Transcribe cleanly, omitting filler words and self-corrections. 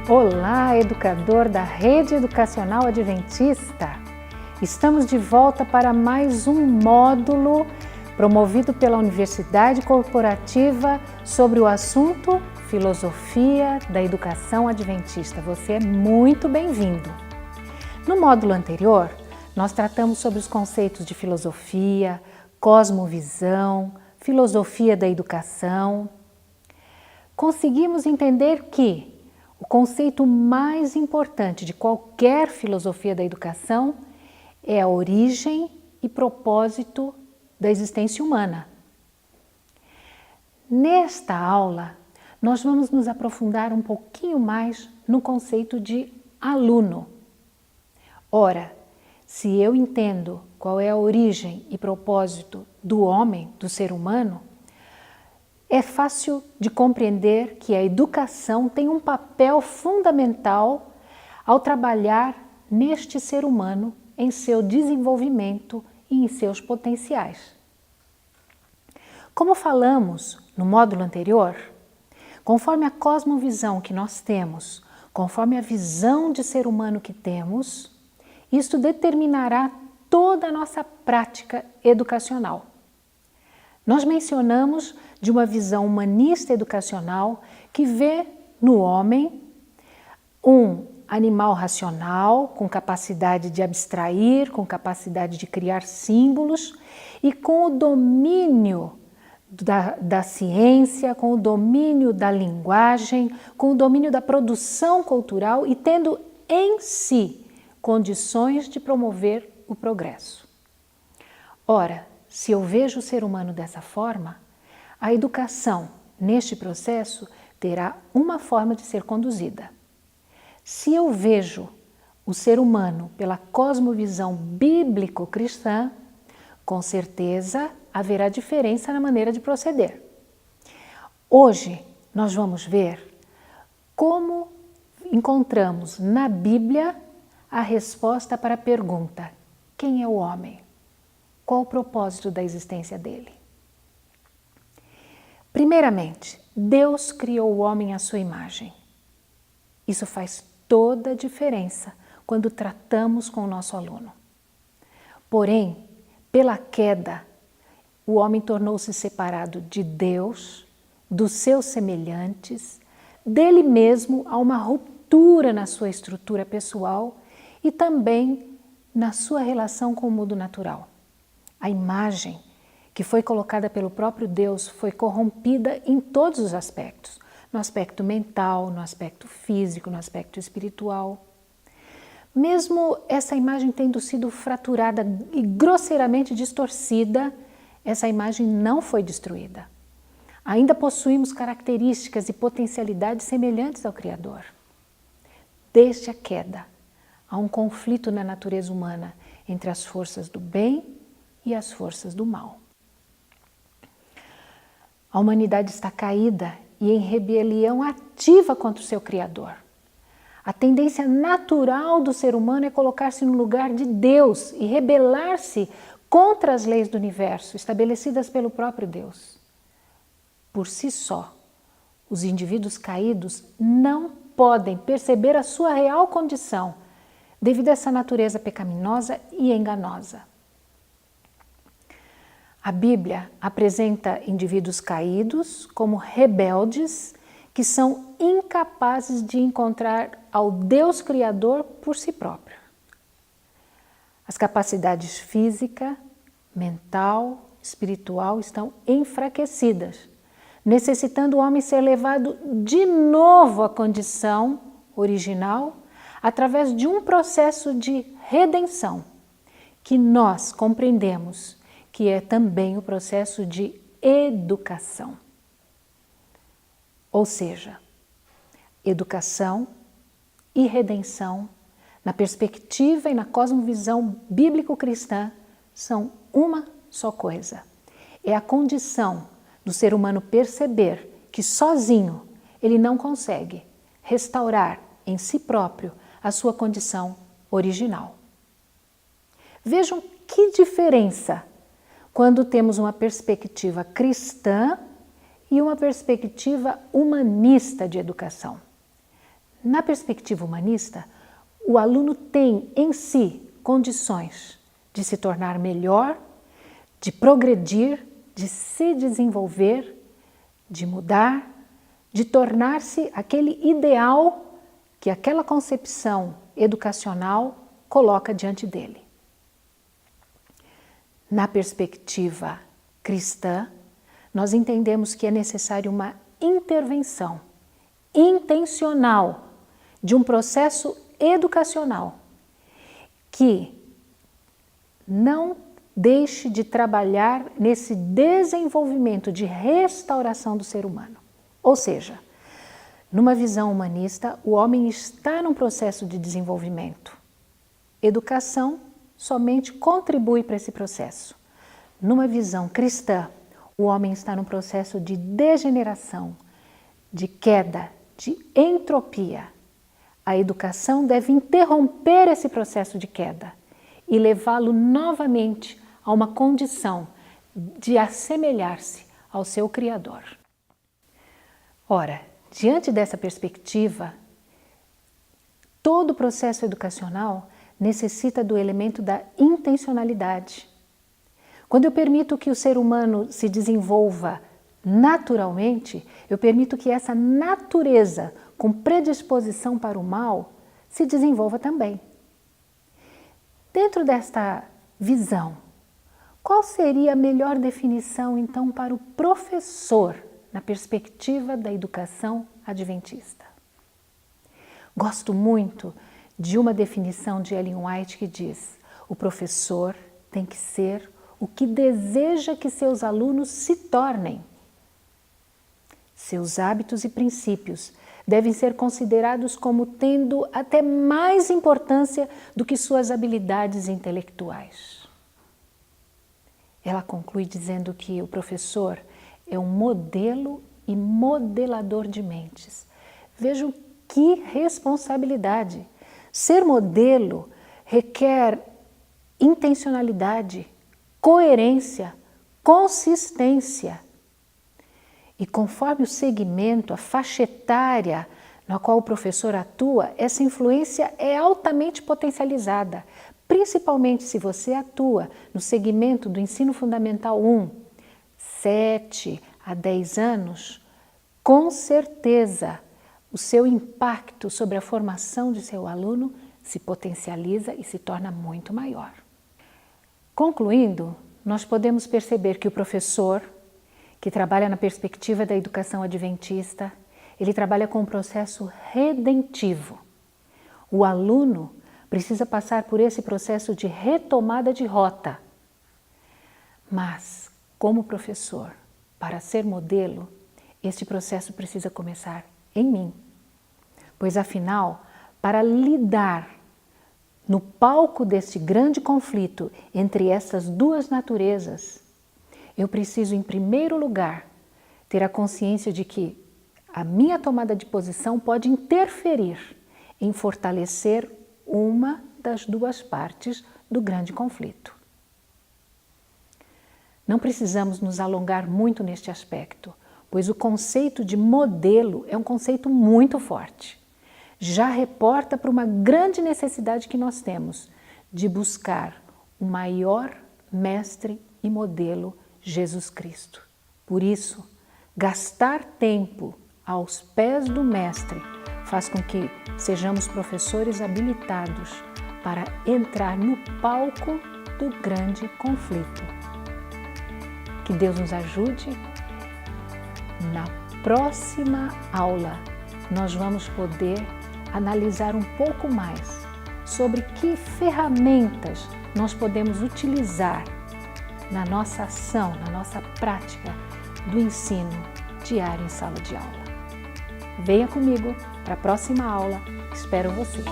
Olá, educador da Rede Educacional Adventista! Estamos de volta para mais um módulo promovido pela Universidade Corporativa sobre o assunto Filosofia da Educação Adventista. Você é muito bem-vindo! No módulo anterior, nós tratamos sobre os conceitos de filosofia, cosmovisão, filosofia da educação. Conseguimos entender que o conceito mais importante de qualquer filosofia da educação é a origem e propósito da existência humana. Nesta aula, nós vamos nos aprofundar um pouquinho mais no conceito de aluno. Ora, se eu entendo qual é a origem e propósito do homem, do ser humano, é fácil de compreender que a educação tem um papel fundamental ao trabalhar neste ser humano em seu desenvolvimento e em seus potenciais. Como falamos no módulo anterior, conforme a cosmovisão que nós temos, conforme a visão de ser humano que temos, isto determinará toda a nossa prática educacional. Nós mencionamos de uma visão humanista educacional que vê no homem um animal racional, com capacidade de abstrair, com capacidade de criar símbolos e com o domínio da ciência, com o domínio da linguagem, com o domínio da produção cultural e tendo em si condições de promover o progresso. Ora, se eu vejo o ser humano dessa forma, a educação, neste processo, terá uma forma de ser conduzida. Se eu vejo o ser humano pela cosmovisão bíblico-cristã, com certeza haverá diferença na maneira de proceder. Hoje, nós vamos ver como encontramos na Bíblia a resposta para a pergunta: quem é o homem? Qual o propósito da existência dele? Primeiramente, Deus criou o homem à sua imagem. Isso faz toda a diferença quando tratamos com o nosso aluno. Porém, pela queda, o homem tornou-se separado de Deus, dos seus semelhantes, dele mesmo. Há uma ruptura na sua estrutura pessoal e também na sua relação com o mundo natural. A imagem que foi colocada pelo próprio Deus foi corrompida em todos os aspectos, no aspecto mental, no aspecto físico, no aspecto espiritual. Mesmo essa imagem tendo sido fraturada e grosseiramente distorcida, essa imagem não foi destruída. Ainda possuímos características e potencialidades semelhantes ao Criador. Desde a queda, há um conflito na natureza humana entre as forças do bem e as forças do mal. A humanidade está caída e em rebelião ativa contra o seu Criador. A tendência natural do ser humano é colocar-se no lugar de Deus e rebelar-se contra as leis do universo estabelecidas pelo próprio Deus. Por si só, os indivíduos caídos não podem perceber a sua real condição devido a essa natureza pecaminosa e enganosa. A Bíblia apresenta indivíduos caídos como rebeldes que são incapazes de encontrar ao Deus Criador por si próprio. As capacidades física, mental, espiritual estão enfraquecidas, necessitando o homem ser levado de novo à condição original através de um processo de redenção que nós compreendemos que é também o processo de educação. Ou seja, educação e redenção, na perspectiva e na cosmovisão bíblico-cristã, são uma só coisa. É a condição do ser humano perceber que sozinho ele não consegue restaurar em si próprio a sua condição original. Vejam que diferença quando temos uma perspectiva cristã e uma perspectiva humanista de educação. Na perspectiva humanista, o aluno tem em si condições de se tornar melhor, de progredir, de se desenvolver, de mudar, de tornar-se aquele ideal que aquela concepção educacional coloca diante dele. Na perspectiva cristã, nós entendemos que é necessário uma intervenção intencional de um processo educacional que não deixe de trabalhar nesse desenvolvimento de restauração do ser humano. Ou seja, numa visão humanista, o homem está num processo de desenvolvimento. Educação somente contribui para esse processo. Numa visão cristã, o homem está num processo de degeneração, de queda, de entropia. A educação deve interromper esse processo de queda e levá-lo novamente a uma condição de assemelhar-se ao seu Criador. Ora, diante dessa perspectiva, todo o processo educacional necessita do elemento da intencionalidade. Quando eu permito que o ser humano se desenvolva naturalmente, eu permito que essa natureza com predisposição para o mal se desenvolva também. Dentro desta visão, qual seria a melhor definição então para o professor na perspectiva da educação adventista? Gosto muito de uma definição de Ellen White que diz: o professor tem que ser o que deseja que seus alunos se tornem. Seus hábitos e princípios devem ser considerados como tendo até mais importância do que suas habilidades intelectuais. Ela conclui dizendo que o professor é um modelo e modelador de mentes. Vejam que responsabilidade! Ser modelo requer intencionalidade, coerência, consistência. E conforme o segmento, a faixa etária na qual o professor atua, essa influência é altamente potencializada, principalmente se você atua no segmento do ensino fundamental 1, 7 a 10 anos, com certeza o seu impacto sobre a formação de seu aluno se potencializa e se torna muito maior. Concluindo, nós podemos perceber que o professor, que trabalha na perspectiva da educação adventista, ele trabalha com um processo redentivo. O aluno precisa passar por esse processo de retomada de rota. Mas, como professor, para ser modelo, este processo precisa começar em mim. Pois, afinal, para lidar no palco deste grande conflito entre essas duas naturezas, eu preciso, em primeiro lugar, ter a consciência de que a minha tomada de posição pode interferir em fortalecer uma das duas partes do grande conflito. Não precisamos nos alongar muito neste aspecto, pois o conceito de modelo é um conceito muito forte. Já reporta para uma grande necessidade que nós temos de buscar o maior mestre e modelo, Jesus Cristo. Por isso, gastar tempo aos pés do Mestre faz com que sejamos professores habilitados para entrar no palco do grande conflito. Que Deus nos ajude. Na próxima aula, nós vamos poder analisar um pouco mais sobre que ferramentas nós podemos utilizar na nossa ação, na nossa prática do ensino diário em sala de aula. Venha comigo para a próxima aula, espero você!